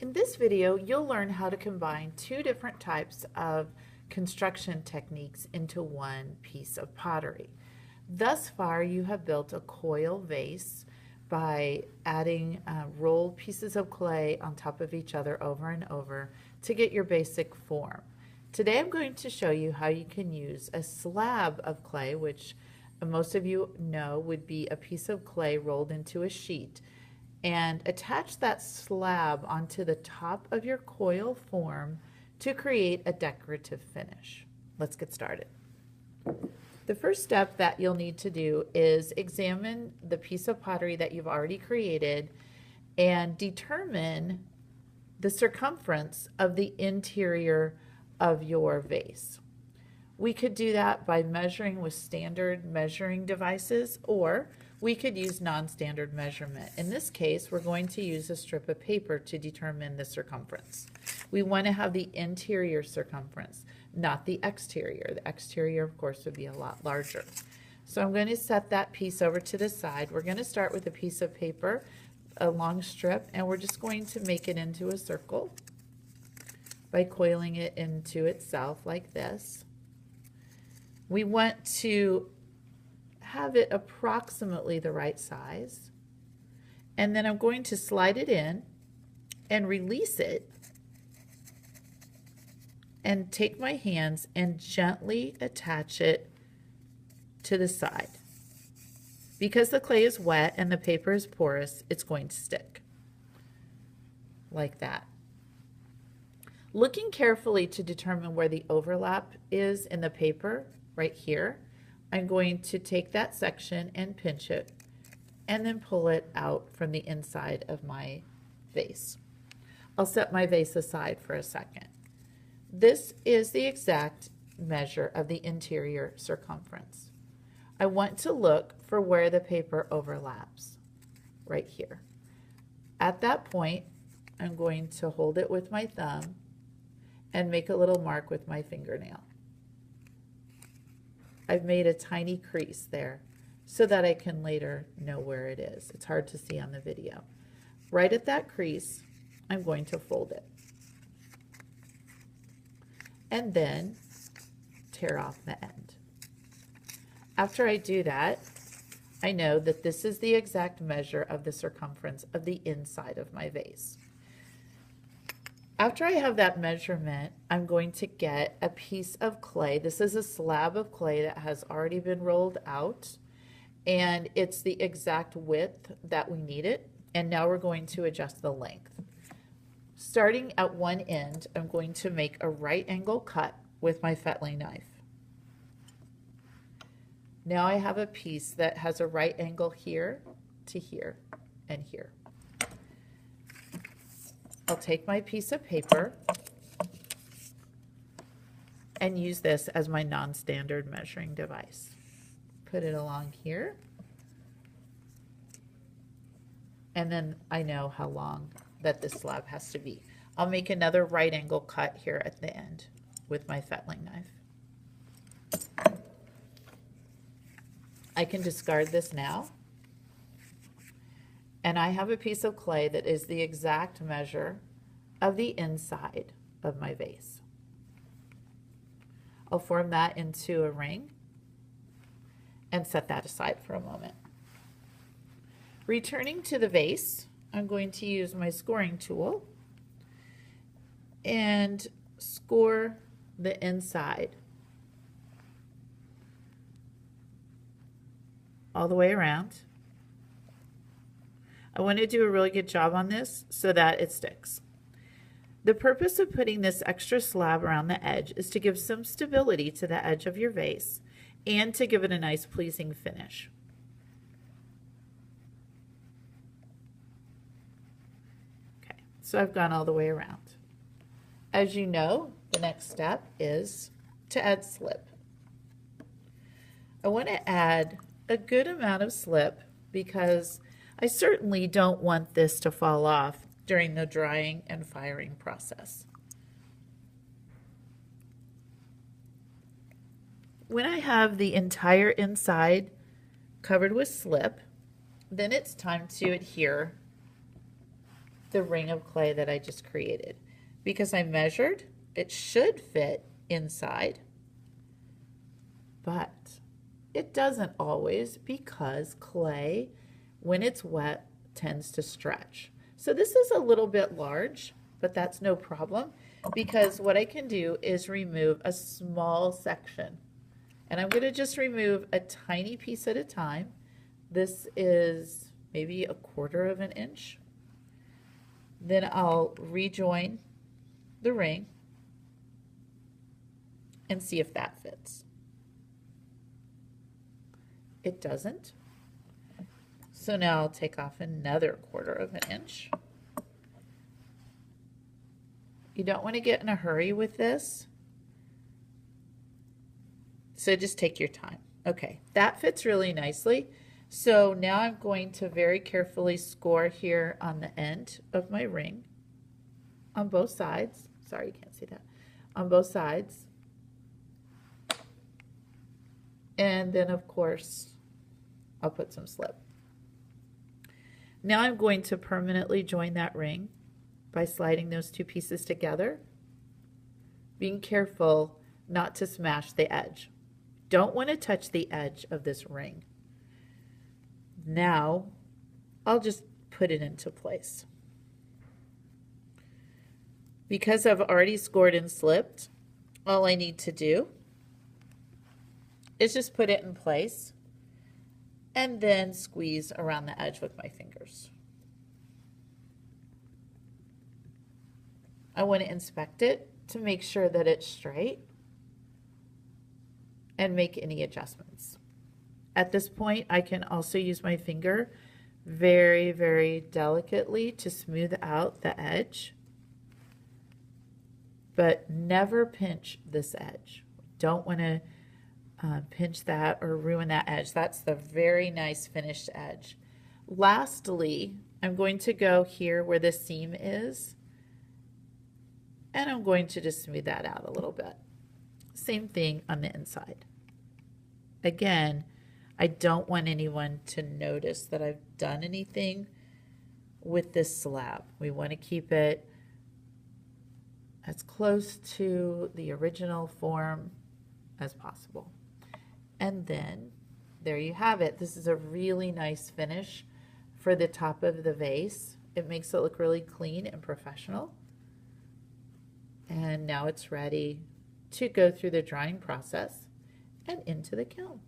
In this video, you'll learn how to combine two different types of construction techniques into one piece of pottery. Thus far, you have built a coil vase by adding rolled pieces of clay on top of each other over and over to get your basic form. Today, I'm going to show you how you can use a slab of clay, which most of you know would be a piece of clay rolled into a sheet, and attach that slab onto the top of your coil form to create a decorative finish. Let's get started. The first step that you'll need to do is examine the piece of pottery that you've already created and determine the circumference of the interior of your vase. We could do that by measuring with standard measuring devices, or we could use non-standard measurement. In this case, we're going to use a strip of paper to determine the circumference. We want to have the interior circumference, not the exterior. The exterior, of course, would be a lot larger. So I'm going to set that piece over to the side. We're going to start with a piece of paper, a long strip, and we're just going to make it into a circle by coiling it into itself like this. We want to have it approximately the right size, and then I'm going to slide it in and release it and take my hands and gently attach it to the side. Because the clay is wet and the paper is porous, it's going to stick like that. Looking carefully to determine where the overlap is in the paper, right here, I'm going to take that section and pinch it and then pull it out from the inside of my vase. I'll set my vase aside for a second. This is the exact measure of the interior circumference. I want to look for where the paper overlaps, right here. At that point, I'm going to hold it with my thumb and make a little mark with my fingernail. I've made a tiny crease there so that I can later know where it is. It's hard to see on the video. Right at that crease, I'm going to fold it. And then tear off the end. After I do that, I know that this is the exact measure of the circumference of the inside of my vase. After I have that measurement, I'm going to get a piece of clay. This is a slab of clay that has already been rolled out, and it's the exact width that we need it. And now we're going to adjust the length. Starting at one end, I'm going to make a right angle cut with my fettling knife. Now I have a piece that has a right angle here to here and here. I'll take my piece of paper and use this as my non-standard measuring device. Put it along here, and then I know how long that this slab has to be. I'll make another right angle cut here at the end with my fettling knife. I can discard this now. And I have a piece of clay that is the exact measure of the inside of my vase. I'll form that into a ring and set that aside for a moment. Returning to the vase, I'm going to use my scoring tool and score the inside all the way around. I want to do a really good job on this so that it sticks. The purpose of putting this extra slab around the edge is to give some stability to the edge of your vase and to give it a nice pleasing finish. Okay, so I've gone all the way around. As you know, the next step is to add slip. I want to add a good amount of slip because I certainly don't want this to fall off during the drying and firing process. When I have the entire inside covered with slip, then it's time to adhere the ring of clay that I just created. Because I measured, it should fit inside, but it doesn't always, because clay, when it's wet, tends to stretch. So this is a little bit large, but that's no problem, because what I can do is remove a small section. And I'm going to just remove a tiny piece at a time. This is maybe 1/4 of an inch. Then I'll rejoin the ring and see if that fits. It doesn't. So now I'll take off another 1/4 of an inch. You don't want to get in a hurry with this, so just take your time. Okay, that fits really nicely. So now I'm going to very carefully score here on the end of my ring on both sides. Sorry, you can't see that. On both sides. And then, of course, I'll put some slip. Now I'm going to permanently join that ring by sliding those two pieces together, being careful not to smash the edge. Don't want to touch the edge of this ring. Now I'll just put it into place. Because I've already scored and slipped, all I need to do is just put it in place and then squeeze around the edge with my fingers. I want to inspect it to make sure that it's straight and make any adjustments. At this point, I can also use my finger very, very delicately to smooth out the edge, but never pinch this edge. Don't want to pinch that or ruin that edge. That's the very nice finished edge. Lastly, I'm going to go here where the seam is, and I'm going to just smooth that out a little bit. Same thing on the inside. Again, I don't want anyone to notice that I've done anything with this slab. We want to keep it as close to the original form as possible. And then there you have it. This is a really nice finish for the top of the vase. It makes it look really clean and professional. And now it's ready to go through the drying process and into the kiln.